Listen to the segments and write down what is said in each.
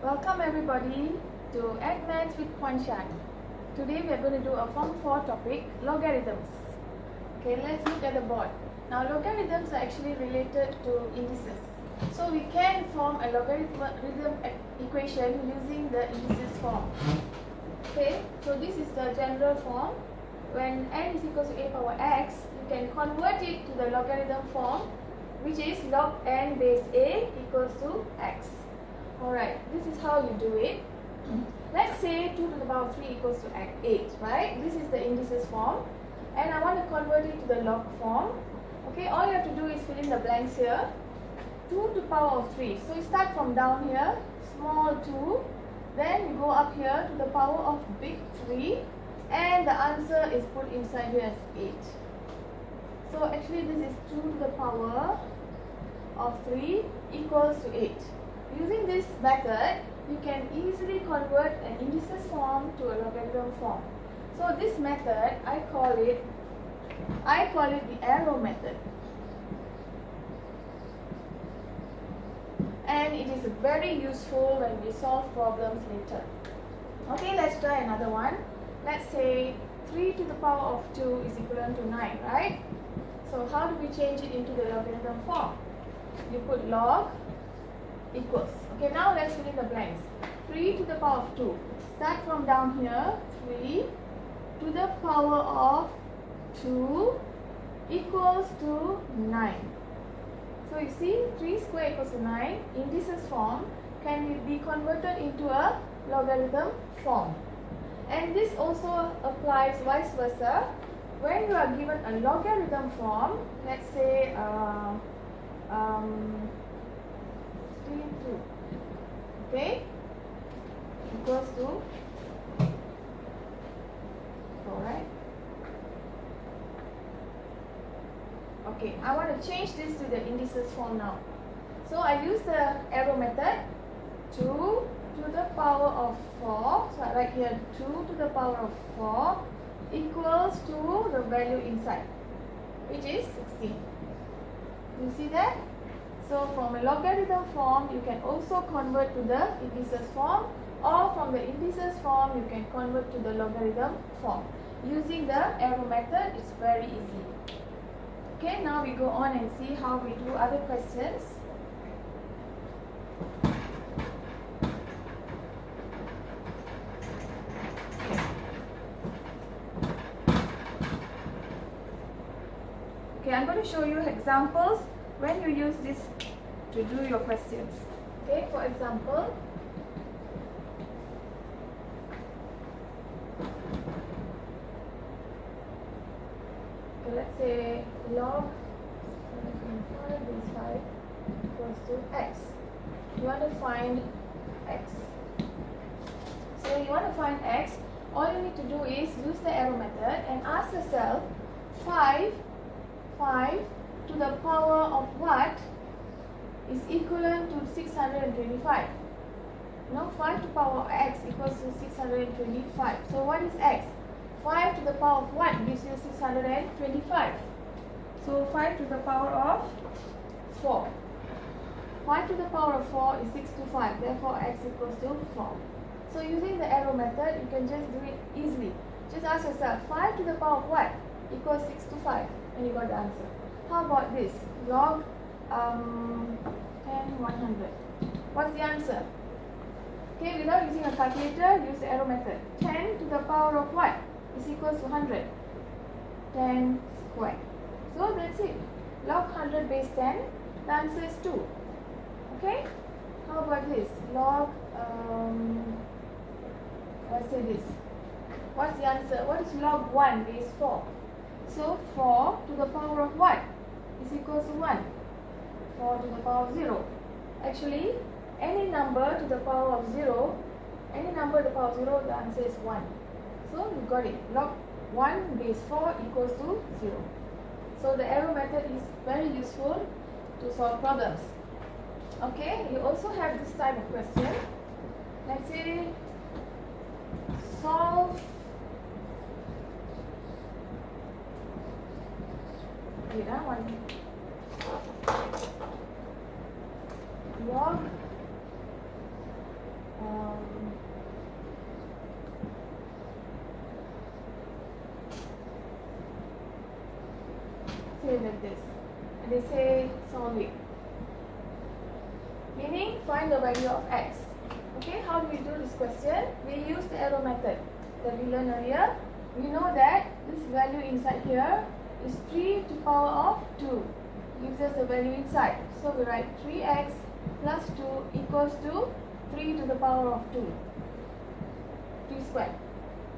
Welcome everybody to Add Maths with Kwanshan. Today we are going to do a Form 4 topic, logarithms. Okay, let's look at the board. Now logarithms are actually related to indices. So we can form a logarithm equation using the indices form. Okay, so this is the general form. When n is equal to a power x, you can convert it to the logarithm form, which is log n base a equals to x. Alright, this is how you do it. Let's say 2 to the power 3 equals to 8, right? This is the indices form. And I want to convert it to the log form. Okay, all you have to do is fill in the blanks here. 2 to the power of 3. So you start from down here, small 2. Then you go up here to the power of big 3. And the answer is put inside here as 8. So actually this is 2 to the power of 3 equals to 8. Using this method, you can easily convert an indices form to a logarithm form. So this method, I call it the arrow method. And it is very useful when we solve problems later. Okay, let's try another one. Let's say 3 to the power of 2 is equivalent to 9, right? So how do we change it into the logarithm form? You put log equals. Okay, now let's fill in the blanks. 3 to the power of 2. Start from down here. 3 to the power of 2 equals to 9. So you see, 3 square equals to 9. Indices form can be converted into a logarithm form. And this also applies vice versa. When you are given a logarithm form, let's say 2, okay, equals to 4, right? Okay, I want to change this to the indices form now. So I use the arrow method. 2 to the power of 4, so I write here 2 to the power of 4 equals to the value inside, which is 16. You see that? So from a logarithm form, you can also convert to the indices form, or from the indices form, you can convert to the logarithm form. Using the arrow method, it's very easy. Okay, now we go on and see how we do other questions. Okay, I'm going to show you examples when you use this to do your questions. Okay, for example, okay, let's say log 7.5 base 5 equals to x. You want to find x. So you want to find x, all you need to do is use the arrow method and ask yourself 5 to the power of what is equivalent to 625. Now 5 to the power of x equals to 625. So what is x? 5 to the power of what gives you 625? So 5 to the power of 4. 5 to the power of 4 is 625. Therefore x equals to 4. So using the arrow method, you can just do it easily. Just ask yourself 5 to the power of what equals 625, and you got the answer. How about this? Log 10 100. What's the answer? Okay, without using a calculator, use the arrow method. 10 to the power of what is equals to 100? 10 squared. So that's it. Log 100 base 10, the answer is 2. Okay? How about this? Log, let's say this. What's the answer? What is log 1 base 4? So 4 to the power of what is equals to 1? 4 to the power of 0. Actually, any number to the power of 0, any number to the power of 0, the answer is 1. So you got it. Log 1 base 4 equals to 0. So the arrow method is very useful to solve problems. Okay, you also have this type of question. Let's say solve log say like this, and they say solve it, meaning find the value of x. Okay, how do we do this question? We use the arrow method that we learned earlier. We know that this value inside here is 3 to the power of 2, gives us the value inside. So we write 3x plus 2 equals to 3 to the power of 2, 3 squared.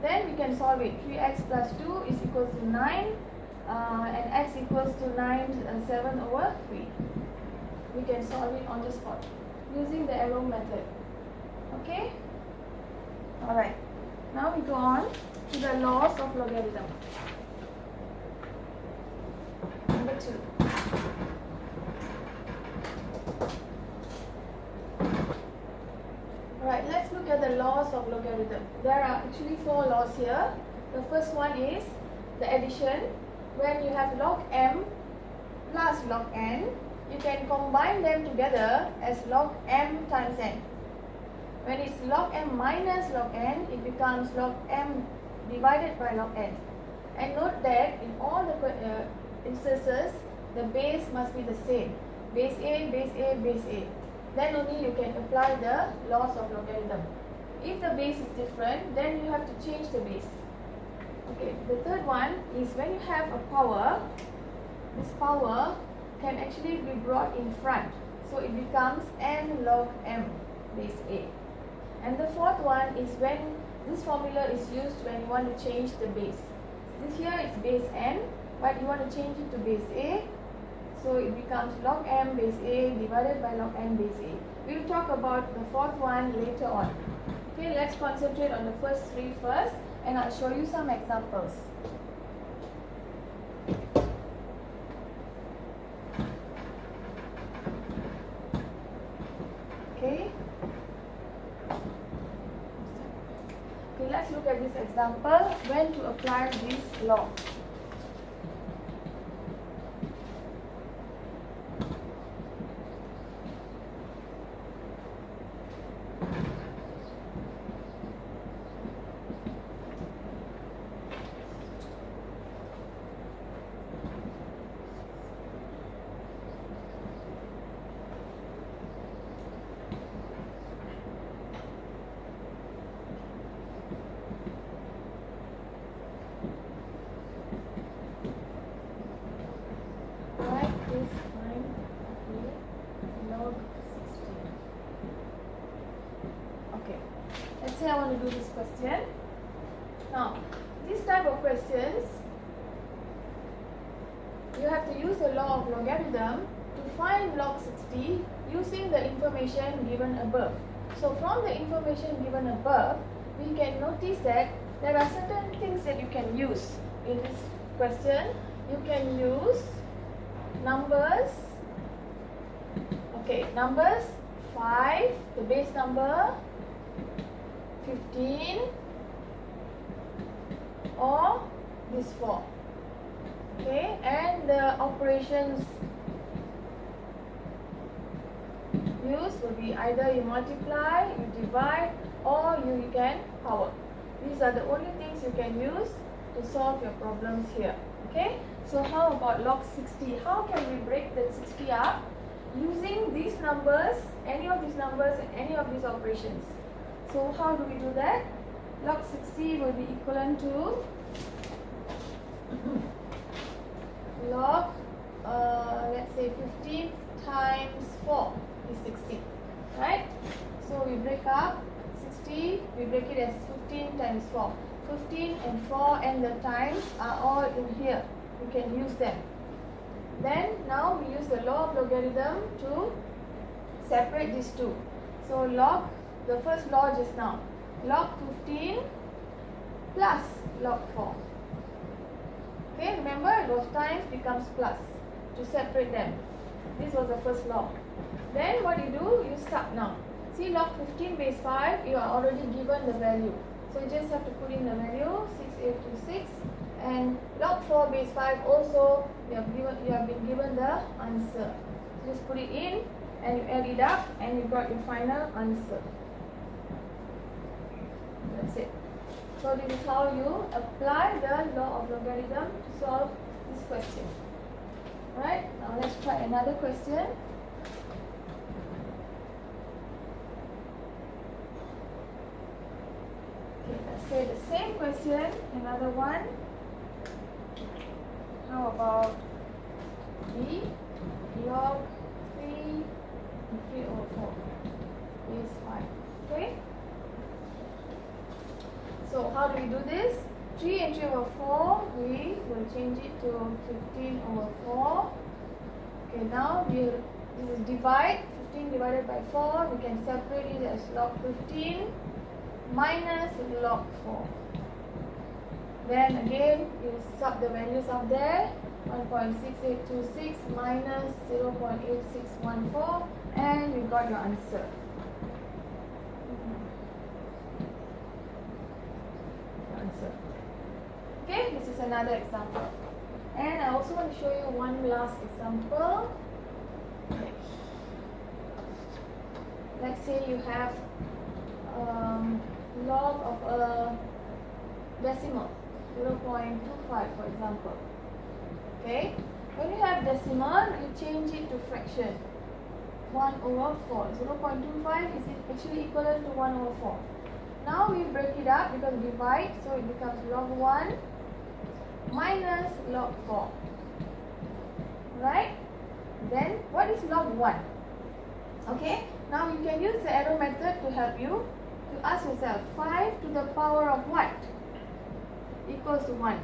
Then we can solve it. 3x plus 2 is equals to 9, and x equals to 7 over 3. We can solve it on the spot using the arrow method. Okay? Alright. Now we go on to the laws of logarithm. Number 2. Alright, let's look at the laws of logarithm. There are actually 4 laws here. The first one is the addition. When you have log m plus log n, you can combine them together as log m times n. When it's log m minus log n, it becomes log m divided by log n. And note that in all the instances, the base must be the same. Base a, base a, base a. Then only you can apply the laws of logarithm. If the base is different, then you have to change the base. Okay, the third one is when you have a power, this power can actually be brought in front. So it becomes n log m base a. And the fourth one is when this formula is used when you want to change the base. This here is base n, but you want to change it to base a. So it becomes log m base a divided by log n base a. We will talk about the fourth one later on. Okay, let's concentrate on the first three first, and I'll show you some examples. Okay. Okay, let's look at this example, when to apply this law. Let's say I want to do this question. Now, this type of questions, you have to use the law of logarithm to find log 60 using the information given above. So from the information given above, we can notice that there are certain things that you can use in this question. You can use numbers. Okay, numbers 5, the base number, 15, or this 4. Okay, and the operations used will be either you multiply, you divide, or you can power. These are the only things you can use to solve your problems here. Okay, so how about log 60? How can we break that 60 up using these numbers, any of these numbers, and any of these operations? So how do we do that? Log 60 will be equivalent to log, let's say 15 times 4 is 60, right? So we break up 60, we break it as 15 times 4. 15 and 4 and the times are all in here. We can use them. Then now we use the law of logarithm to separate these two. So log, the first law just now, log 15 plus log 4. Okay, remember those times becomes plus to separate them. This was the first law. Then what you do, you sub now. See, log 15 base 5, you are already given the value. So you just have to put in the value 6826, and log 4 base 5 also you have been given the answer. So just put it in and you add it up and you got your final answer. that's it. So this is how you apply the law of logarithm to solve this question. Alright, now let's try another question. Okay, let's say the same question, another one. How about b log 3 and 3 over 4 is 5. Okay? So how do we do this? 3 and 3 over 4, we will change it to 15 over 4. Okay, now this is divide. 15 divided by 4, we can separate it as log 15 minus log 4. Then again, you sub the values up there. 1.6826 minus 0.8614, and you got your answer. Okay, this is another example. And I also want to show you one last example. Okay. Let's say you have log of a decimal, 0.25 for example. Okay, when you have decimal, you change it to fraction. 1 over 4. 0.25 is actually equivalent to 1 over 4. Now we break it up because we divide, so it becomes log 1 minus log 4. Right? Then what is log 1? Okay, now you can use the arrow method to help you to ask yourself 5 to the power of what equals to 1.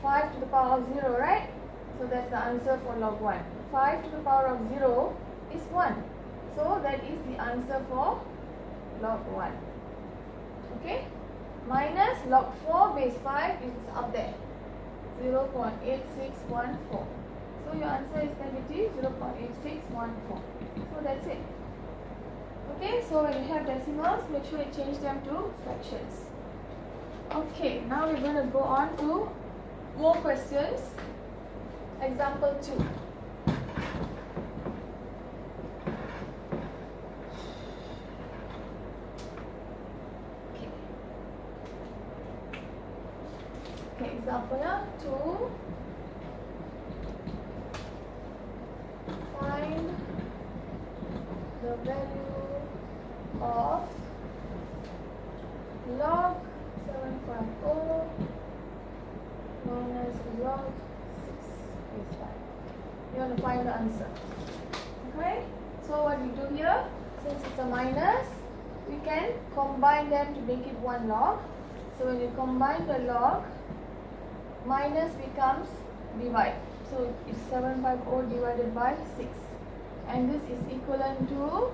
5 to the power of 0, right? So that's the answer for log 1. 5 to the power of 0 is 1. So that is the answer for log 1. Okay? Minus log 4 base 5 is up there. 0.8614. So your answer is going to be 0.8614. So that's it. Okay, so when you have decimals, make sure you change them to fractions. Okay, now we're going to go on to more questions. Example 2. Okay, example 2. Find the value of log 750 minus log 6 is 5. You want to find the answer. Okay, so what we do here, since it's a minus, we can combine them to make it one log. So when you combine the log, minus becomes divide. So it's 750 divided by 6. And this is equivalent to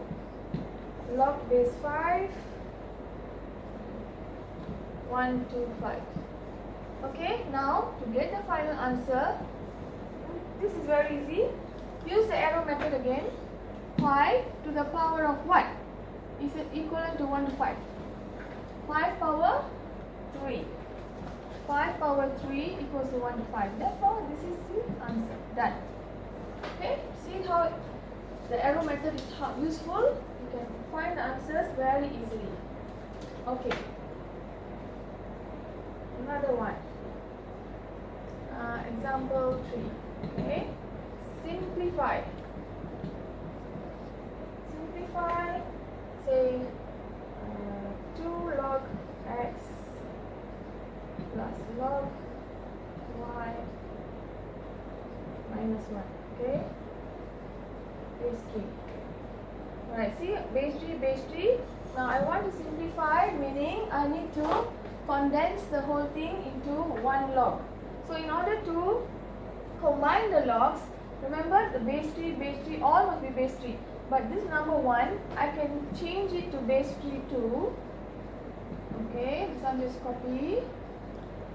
log base 5, 125. Okay, now to get the final answer, this is very easy. Use the arrow method again. 5 to the power of what? Is it equivalent to 1 to 5? 5 power 3. 5 power 3 equals to 1 to 5. Therefore, this is the answer. Done. Okay, see how the arrow method is useful? You can find the answers very easily. Okay. Another one. Example 3. Okay. Simplify. Simplify. Say 2 log x plus log y minus 1. Okay. Base 3. Alright, see, base 3, base 3. Now I want to simplify, meaning I need to condense the whole thing into one log. So in order to combine the logs, remember the base 3, all must be base 3. But this number 1, I can change it to base 3 too. Okay, this one just copy.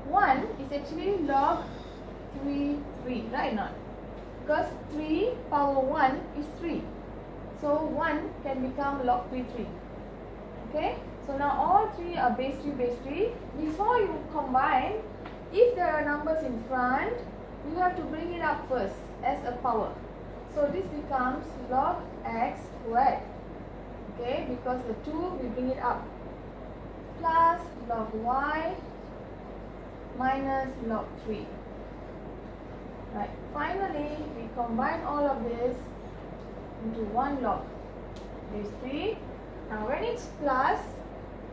1 is actually log 3, right now? Because 3 power 1 is 3. So 1 can become log 3. Okay, so now all 3 are base 3. Before you combine, if there are numbers in front, you have to bring it up first as a power. So this becomes log x squared. Okay, because the 2 we bring it up. plus log y minus log 3. Right. Finally, we combine all of this into one log, base 3. Now when it's plus,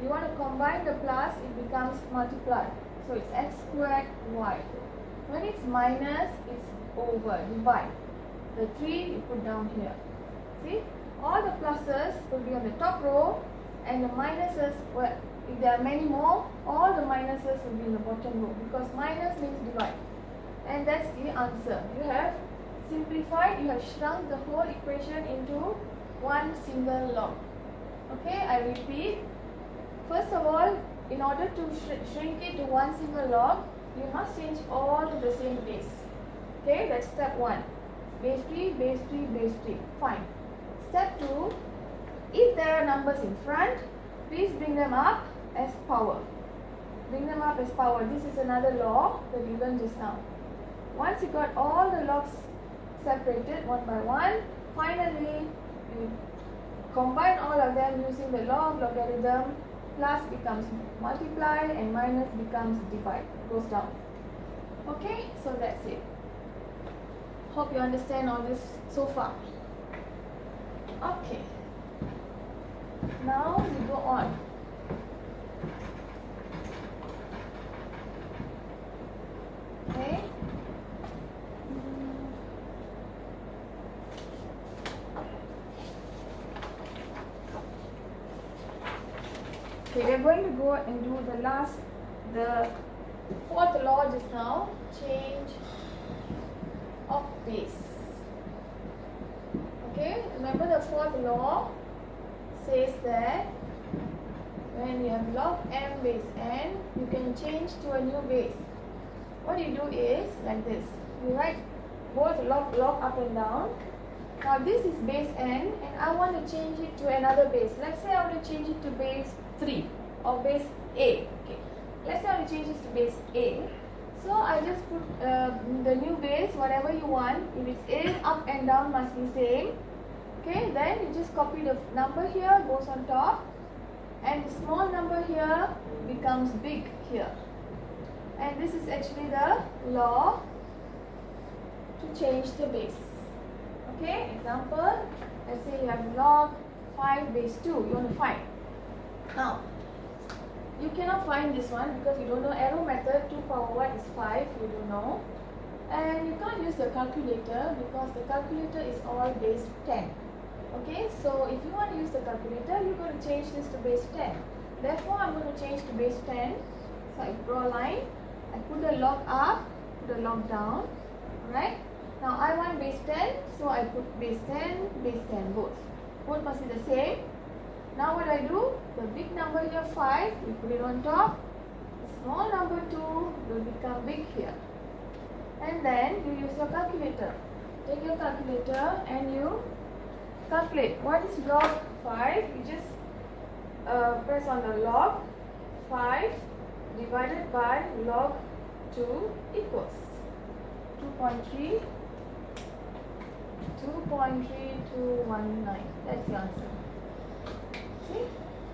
you want to combine the plus, it becomes multiply. So it's x squared y. When it's minus, it's over, divide. The 3 you put down here. See? All the pluses will be on the top row, and the minuses, well, if there are many more, all the minuses will be in the bottom row, because minus means divide. And that's the answer. You have simplified, you have shrunk the whole equation into one single log. Okay, I repeat. First of all, in order to shrink it to one single log, you must change all to the same base. Okay, that's step 1. Base 3, base 3, base 3. Fine. Step 2, if there are numbers in front, please bring them up as power. Bring them up as power. This is another law that we learned just now. Once you got all the logs separated one by one, finally you combine all of them using the law of logarithm. Plus becomes multiply and minus becomes divide. Goes down. Okay, so that's it. Hope you understand all this so far. Okay. Now we go on. Okay. Okay, we are going to go and do the fourth law just now, change of base. Okay, remember the fourth law says that when you have log m base n, you can change to a new base. What you do is like this. You write both log up and down. Now this is base n, and I want to change it to another base. Let's say I want to change it to base 3 or base a. Okay, let's say I want to change this to base a. So I just put the new base, whatever you want. If it's a, up and down must be same. Okay, then you just copy the number here, goes on top, and the small number here becomes big here. And this is actually the law to change the base. Okay, example, let's say you have log 5 base 2, you want to find. Now, you cannot find this one because you don't know arrow method. 2 power what is 5, you don't know. And you can't use the calculator because the calculator is all base 10. Okay, so if you want to use the calculator, you're going to change this to base 10. Therefore, I'm going to change to base 10. So I draw a line, I put the log up, put the log down. Alright, now I want base 10, so I put base 10, base 10 both. Both must be the same. Now what I do, the big number here 5, you put it on top. The small number 2 will become big here. And then you use your calculator. Take your calculator and you calculate. What is log 5? You just press on the log 5 divided by log 2 equals 2.3 2.3219. That's the answer. See?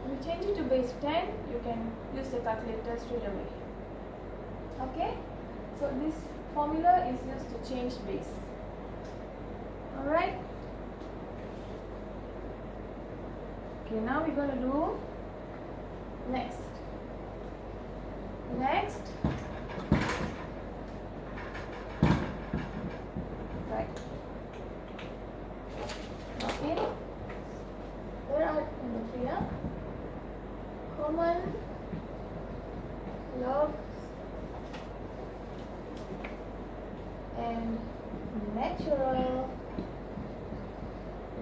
When you change it to base 10, you can use the calculator straight away. Okay? So this formula is used to change base. Alright? Okay, now we're going to do next. Right. Okay. Where are we here? Common logs and natural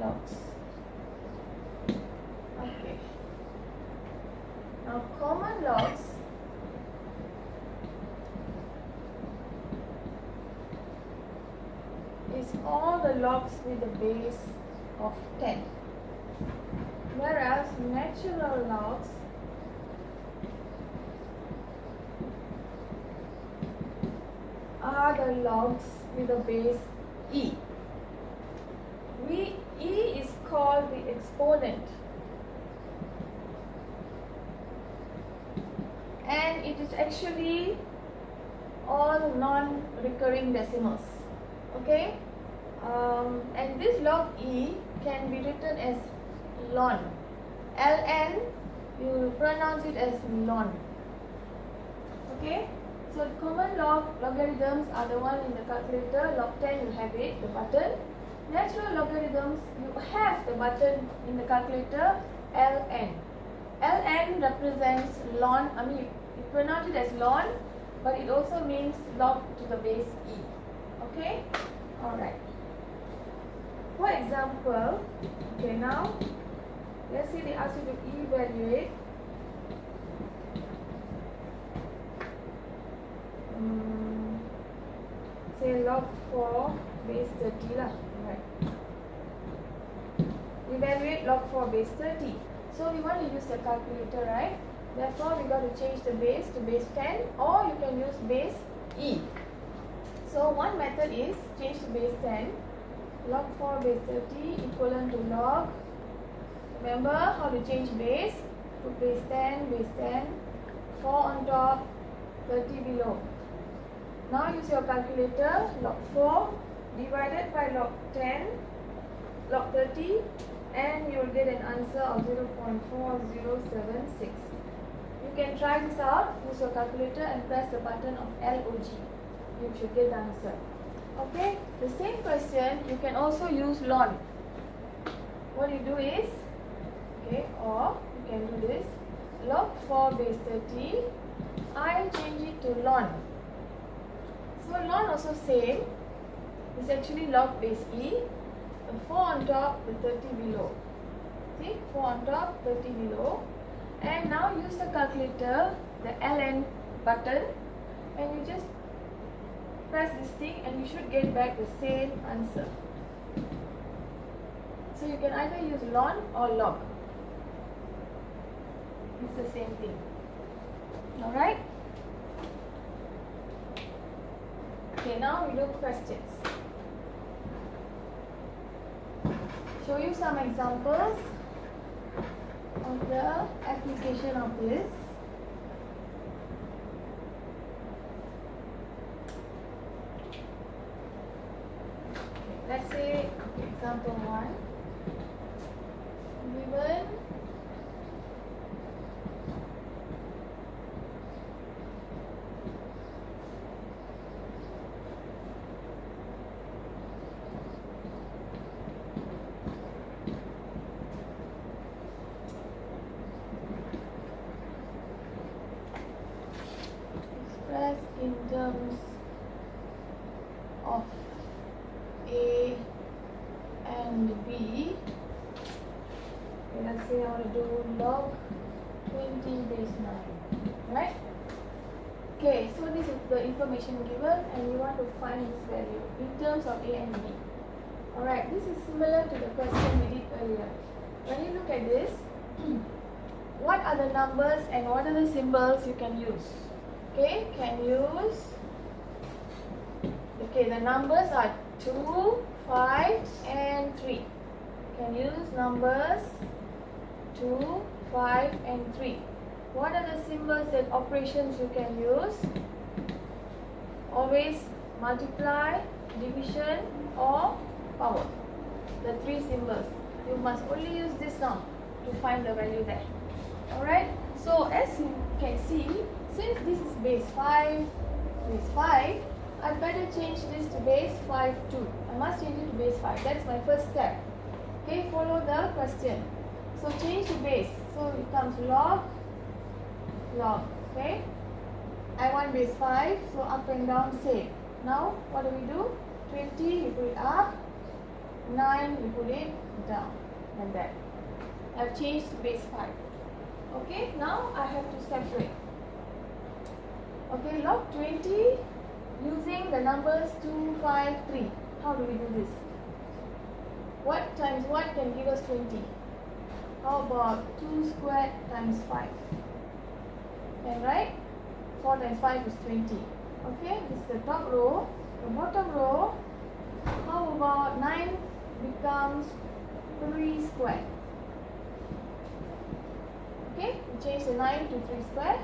logs. Okay. Now common logs is all the logs with a base of 10. Whereas natural logs are the logs with a base e. E is called the exponent. and it is actually all non-recurring decimals. Okay, and this log e can be written as ln. Ln, you pronounce it as ln. Okay, so common logarithms are the one in the calculator. Log 10 you have it, the button. Natural logarithms, you have the button in the calculator, ln. Ln represents ln, you pronounce it as ln, but it also means log to the base e. Okay, alright. For example, okay, now let's say they ask you to evaluate say log 4 base 30 lah. Right. Evaluate log 4 base 30. So we want to use the calculator, right? Therefore, we got to change the base to base 10, or you can use base e. So one method is change to base 10. Log 4 base 30 equivalent to log. Remember how to change base? Put base 10, 4 on top, 30 below. Now use your calculator. Log 4 divided by log 10, log 30, and you will get an answer of 0.4076. You can try this out. Use your calculator and press the button of LOG. You should get the answer. Okay, the same question you can also use ln. What you do is, okay, or you can do this, log 4 base 30, I change it to ln. So ln also same, it's actually log base e, the 4 on top, the 30 below. See, 4 on top, 30 below. And now use the calculator, the ln button, and you just press this thing and you should get back the same answer. So you can either use ln or log. It's the same thing. Alright? Okay, now we do questions. Show you some examples of the application of this. Let's say example 1. Given expressed in terms of A and B. Okay, let's say I want to do log 20 base 9, right? Okay, so this is the information given and you want to find its value in terms of A and B. Alright, this is similar to the question we did earlier. When you look at this, what are the numbers and what are the symbols you can use? Okay, can use, okay, the numbers are 2, 5 and 3. Can use numbers 2, 5 and 3. What are the symbols and operations you can use? Always multiply, division or power. The three symbols. You must only use this now to find the value there. Alright, so as you can see, since this is base 5, I better change this to base 5 too. I must change it to base 5. That's my first step. Okay, follow the question. So change to base. So it comes log. Okay. I want base 5, so up and down same. Now what do? 20, you put it up. 9, you put it down. Like that. I've changed to base 5. Okay, now I have to separate. Okay, log 20 using the numbers 2, 5, 3. How do we do this? What times what can give us 20? How about 2 squared times 5? And right? 4 times 5 is 20. Okay, this is the top row. The bottom row, how about 9 becomes 3 squared? Okay, we change the 9 to 3 squared.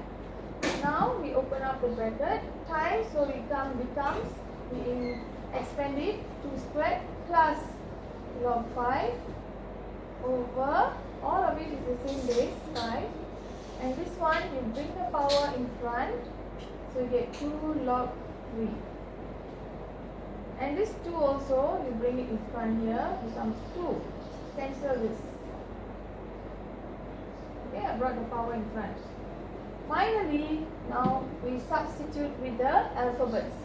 now we open up the bracket times, so it becomes, we expand it, 2 squared plus log 5 over, all of it is the same base, 5, and this one you bring the power in front, so you get 2 log 3, and this 2 also you bring it in front here, becomes 2, cancel this. Okay, I brought the power in front. Finally, now we substitute with the alphabets.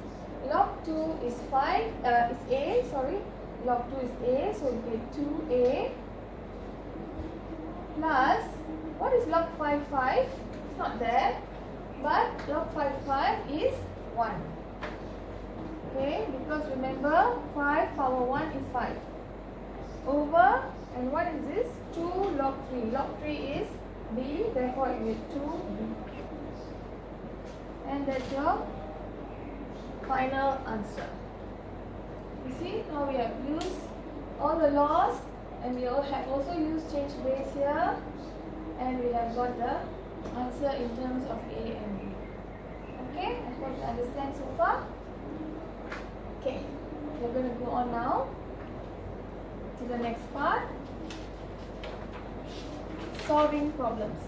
Log 2 is 5, is A, sorry. Log 2 is A, so we get 2A plus, what is log 5, 5? It's not there, but log 5, 5 is 1. Okay, because remember, 5 power 1 is 5. Over, and what is this? 2 log 3. Log 3 is B, therefore you get 2B. And that's your final answer. You see, now we have used all the laws, and we have also used change base here, and we have got the answer in terms of A and B. Okay, I hope you understand so far. Okay, we're going to go on now to the next part, solving problems.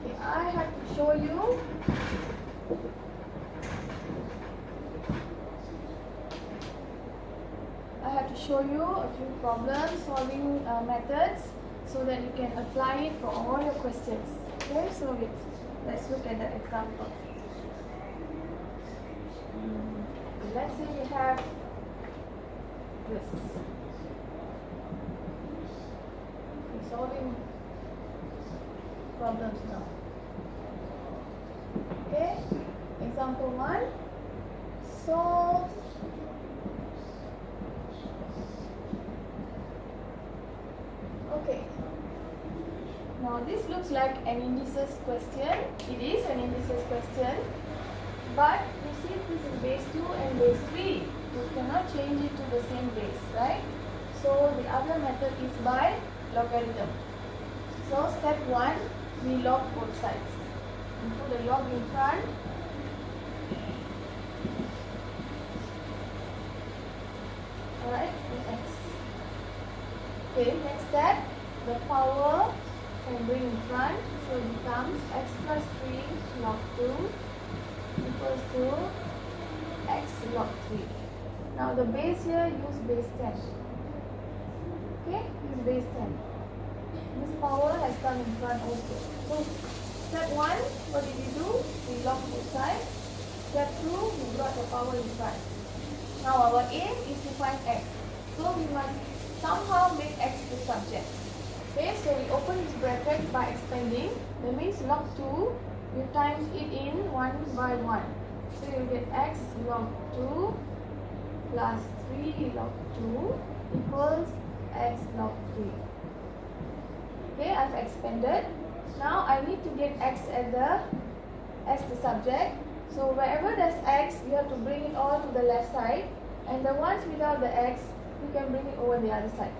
Okay, I have to show you a few problem solving methods so that you can apply it for all your questions. Okay, so let's look at the example. Let's say we have this. We're solving problems now. Okay, example 1. Solve now this looks like an indices question. It is an indices question, but you see this is base 2 and base 3. You cannot change it to the same base, right? So the other method is by logarithm. So step 1, we log both sides. We put the log in front. Alright, x. Okay, next step, the power can bring in front, so it becomes x plus 3 log 2 equals to x log 3. Now the base here, use base 10. Okay, use base 10. This power has come in front also. So step 1, what did we do? We log both sides. Step 2, we brought the power in front. Now our aim is to find x. So we must somehow make x the subject. Okay, so we open this bracket by expanding. That means log 2, you times it in 1 by 1. So you get x log 2 plus 3 log 2 equals x log 3. Okay, I've expanded. Now I need to get x as the subject. So wherever there's x, you have to bring it all to the left side. And the ones without the x, you can bring it over the other side.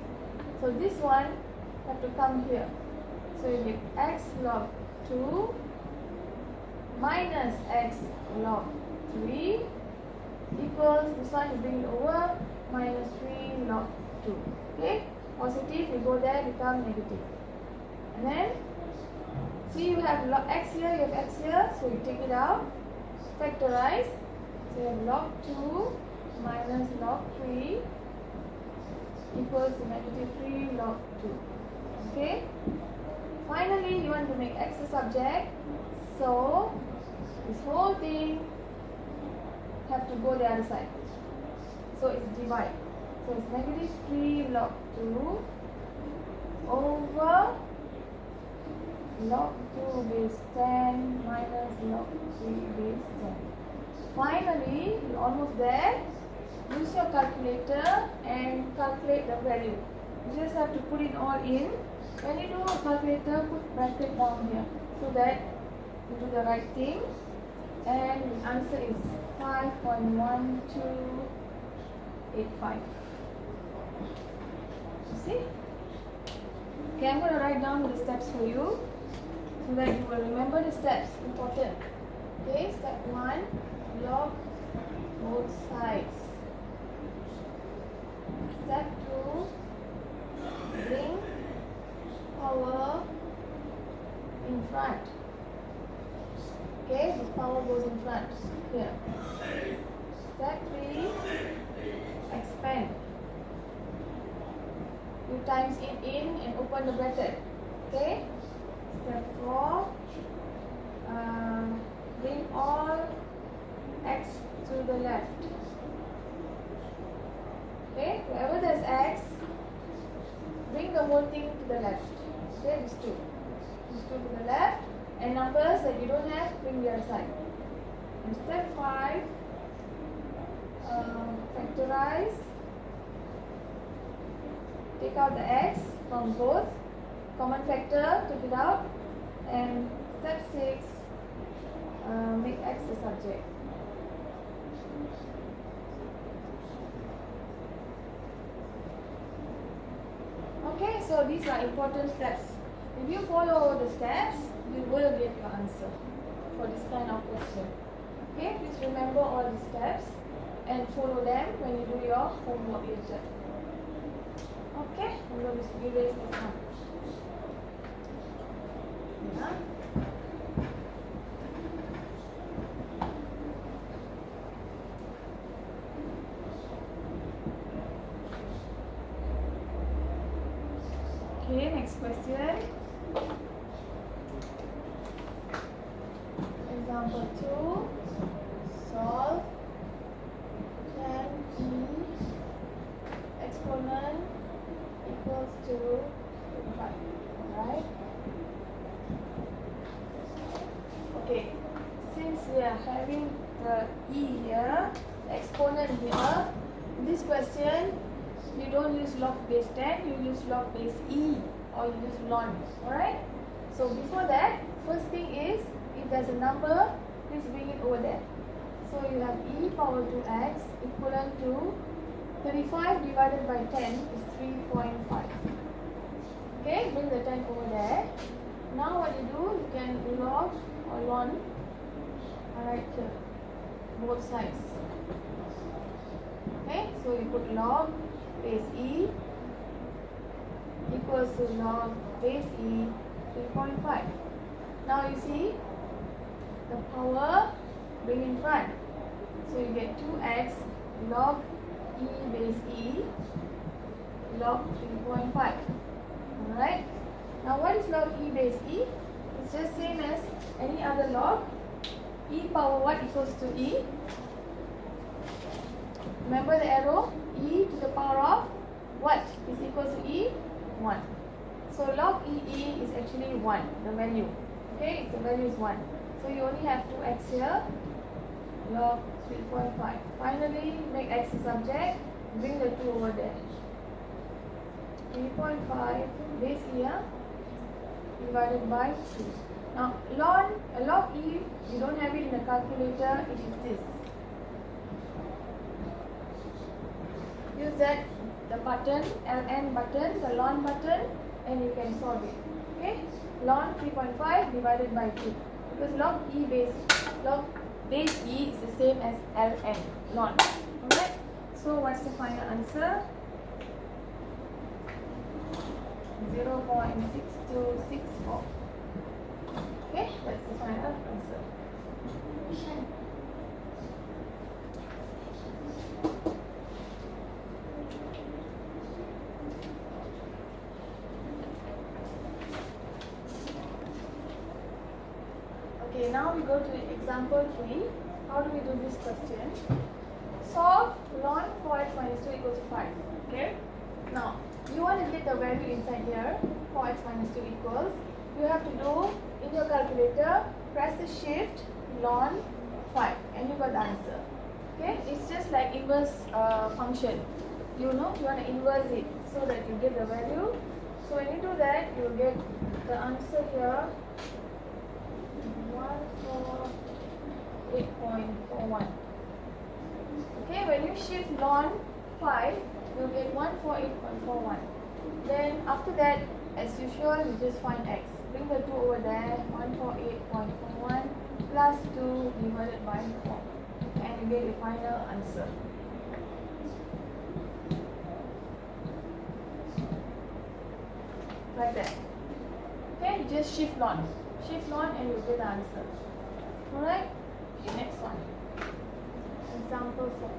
So this one have to come here. So you get x log 2 minus x log 3 equals, this one is bringing over, minus 3 log 2. Okay, positive, we go there, become negative. And then, see you have log x here, you have x here, so you take it out, factorize. So you have log 2 minus log 3 equals to negative 3 log 2. Okay, finally you want to make x a subject, so this whole thing have to go the other side, so it's divide. So it's negative 3 log 2 over log 2 base 10 minus log 3 base 10. Finally, you're almost there. Use your calculator and calculate the value. You just have to put it all in. When you do a calculator, put bracket down here so that you do the right thing. And the answer is 5.1285. You see? Okay, I'm going to write down the steps for you. so that you will remember the steps. Important. Okay, step 1, log both sides. Step 2, bring power in front. Okay, this power goes in front here. Step 3, expand. You times it in and open the bracket. Okay. Step 4, bring all x to the left. Okay, wherever there's x, bring the whole thing to the left. Okay, these two to the left, and numbers that you don't have, bring the other side. And step 5, factorize. Take out the x from both. Common factor, take it out. And step 6, make x the subject. Okay, so these are important steps. If you follow the steps, you will get your answer for this kind of question. Okay, please remember all the steps and follow them when you do your homework later. Okay, I'm going to erase this one. Yeah. Okay, next question. Example 2. Solve 10e exponent equals to 5. Alright? Okay, since we are having the e here, the exponent here, in this question, you don't use log base 10, you use log base e, or you use ln. Alright? So before that, first thing is, if there's a number, please bring it over there. So you have e power 2x equivalent to 35 divided by 10 is 3.5. Okay, bring the 10 over there. Now what you do, you can log or ln right here, both sides. Okay, so you put log base e equals to log base e 3.5. Now you see the power bring in front. So you get 2x log e base e log 3.5. Alright. Now what is log e base e? It's just same as any other log. E power what equals to e? Remember the arrow? E to the power of what is equal to e? 1. So log e is actually 1, the value. Okay, the value is 1. So you only have 2x here, log 3.5. Finally, make x the subject, bring the 2 over there. 3.5 base here divided by 2. Now, log e, you don't have it in the calculator, it is this. Use that, the button, ln button, the ln button, and you can solve it. Okay? Ln 3.5 divided by 2. Because log base e is the same as ln, ln. Alright? So what's the final answer? 0.6264. Okay, that's the final answer. Okay, now we go to example 3. How do we do this question? Solve ln 4x minus 2 equals to 5. Okay? Now, you want to get the value inside here, 4x minus 2 equals, you have to do, in your calculator, press the shift, ln 5, and you got the answer. Okay? It's just like inverse function. You know, you want to inverse it so that you get the value. So when you do that, you will get the answer here, 148.41. Okay, when you shift ln 5, you will get 148.41. Then after that, as usual, you just find x. Bring the 2 over there, 148.41 plus 2 divided by 4. And you get the final answer. Like that. Okay, just shift on. Shift on and you get the answer. Alright? Okay, next one. Example 4.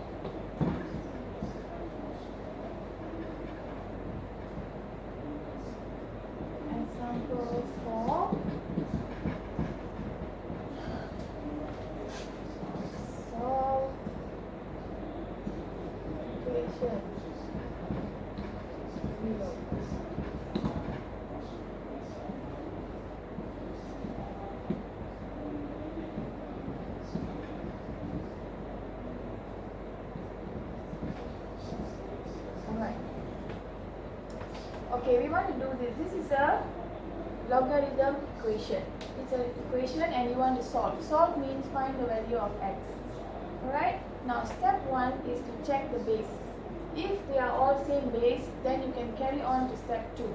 Example 4. Solve equation 0. Okay, we want to do this. This is a logarithm equation. It's an equation and you want to solve. Solve means find the value of x. Alright? Now step 1 is to check the base. If they are all same base, then you can carry on to step 2.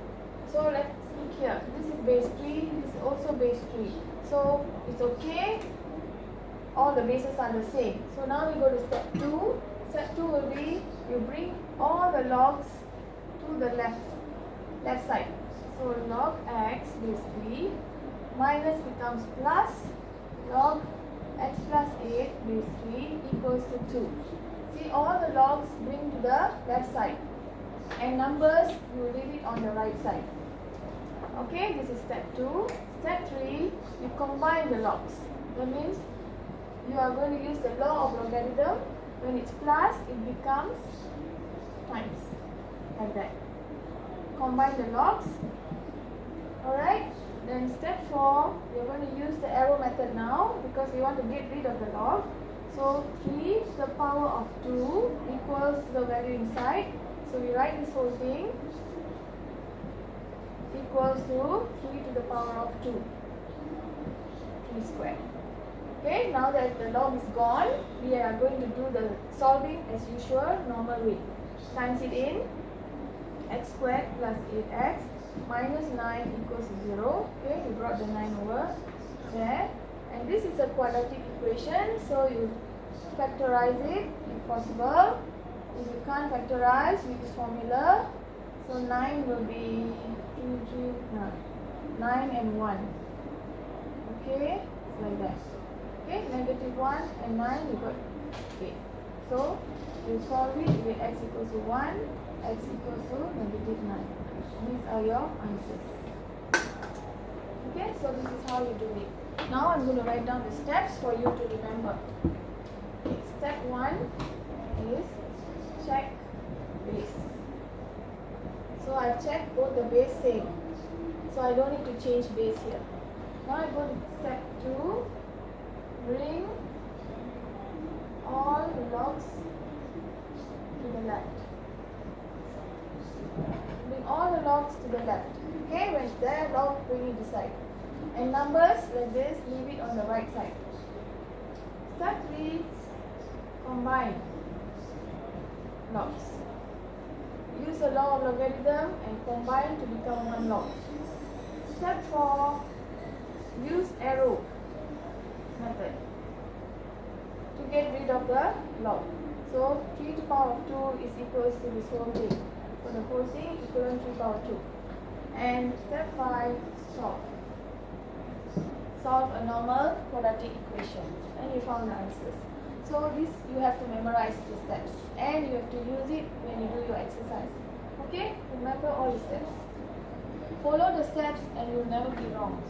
So let's see here. This is base 3, this is also base 3. So it's okay. All the bases are the same. So now we go to step 2. Step 2 will be you bring all the logs to the left side. So log x base 3 minus becomes plus log x plus 8 base 3 equals to 2. See, all the logs bring to the left side and numbers you leave it on the right side. Okay, this is step 2. Step 3, you combine the logs. That means you are going to use the law of logarithm. When it's plus, it becomes times, like that. Combine the logs. Alright, then step 4, we are going to use the arrow method now because we want to get rid of the log. So 3 to the power of 2 equals the value inside. So we write this whole thing equals to 3 to the power of 2, 3 squared. Okay, now that the log is gone, we are going to do the solving as usual, normal way. Times it in, x squared plus 8x minus 9 equals 0. Okay, we brought the 9 over there. And this is a quadratic equation, so you factorize it if possible. If you can't factorize, use this formula. So 9 will be 9 and 1. Okay, like that. Okay, negative 1 and 9, you got 8. So you solve it, you get x equals to 1, x equals to negative 9. These are your answers. Okay, so this is how you do it. Now I'm going to write down the steps for you to remember. Okay, step 1 is check base. So I check both the base same. So I don't need to change base here. Now I go to step 2. Bring all the logs to the left. Bring all the logs to the left. Okay, when it's there, log bring it this side. And numbers like this, leave it on the right side. Step 3, combine logs. Use the law of logarithm and combine to become one log. Step 4, use arrow method to get rid of the log. So 3 to the power of 2 is equals to this whole thing. So the whole thing equivalent to 3 to the power of 2. And step 5, solve. Solve a normal quadratic equation and you found the answers. So this you have to memorize the steps and you have to use it when you do your exercise. Okay? Remember all the steps. Follow the steps and you'll never be wrong.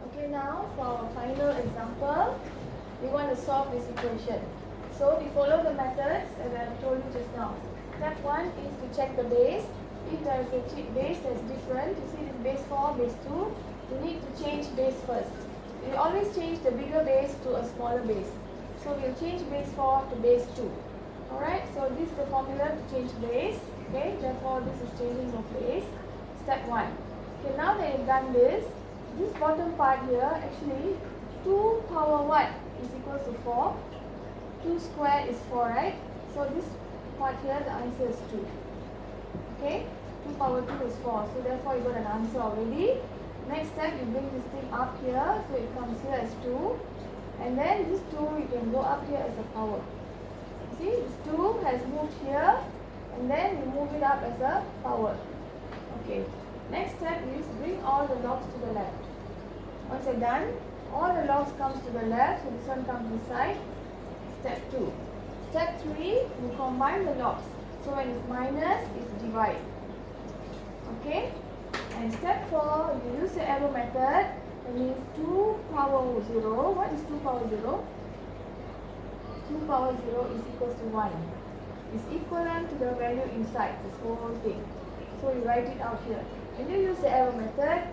Okay, now for our final example, we want to solve this equation. So we follow the methods as I told you just now. Step 1 is to check the base. If there is a base that's different, you see this base 4, base 2, you need to change base first. We always change the bigger base to a smaller base. So we'll change base 4 to base 2. Alright, so this is the formula to change base. Okay, therefore this is changing of base. Step 1. Okay, now that you've done this bottom part here, actually 2 power what is equals to 4. 2 square is 4, right? So this part here, the answer is 2. Okay, 2 power 2 is 4. So therefore you got an answer already. Next step, you bring this thing up here. So it comes here as 2. And then this 2 you can go up here as a power. See, this 2 has moved here. And then you move it up as a power. Okay. Next step is bring all the logs to the left. Once you're done, all the logs comes to the left. So this one comes this side. Step 2. Step 3, you combine the logs. So when it's minus, it's divide. Okay? And step 4, you use the arrow method. That means 2 power 0. What is 2 power 0? 2 power 0 is equals to 1. It's equivalent to the value inside this whole thing. So you write it out here. When you use the arrow method,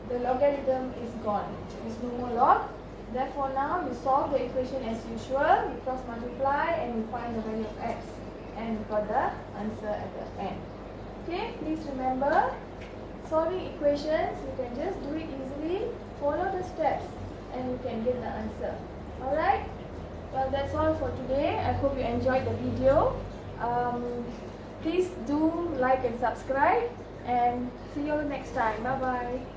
the logarithm is gone. There's no more log. Therefore now you solve the equation as usual. You cross multiply and you find the value of x. And you got the answer at the end. Okay, please remember, solving equations, you can just do it easily. Follow the steps and you can get the answer. Alright? Well, that's all for today. I hope you enjoyed the video. Please do like and subscribe. And see you next time. Bye bye.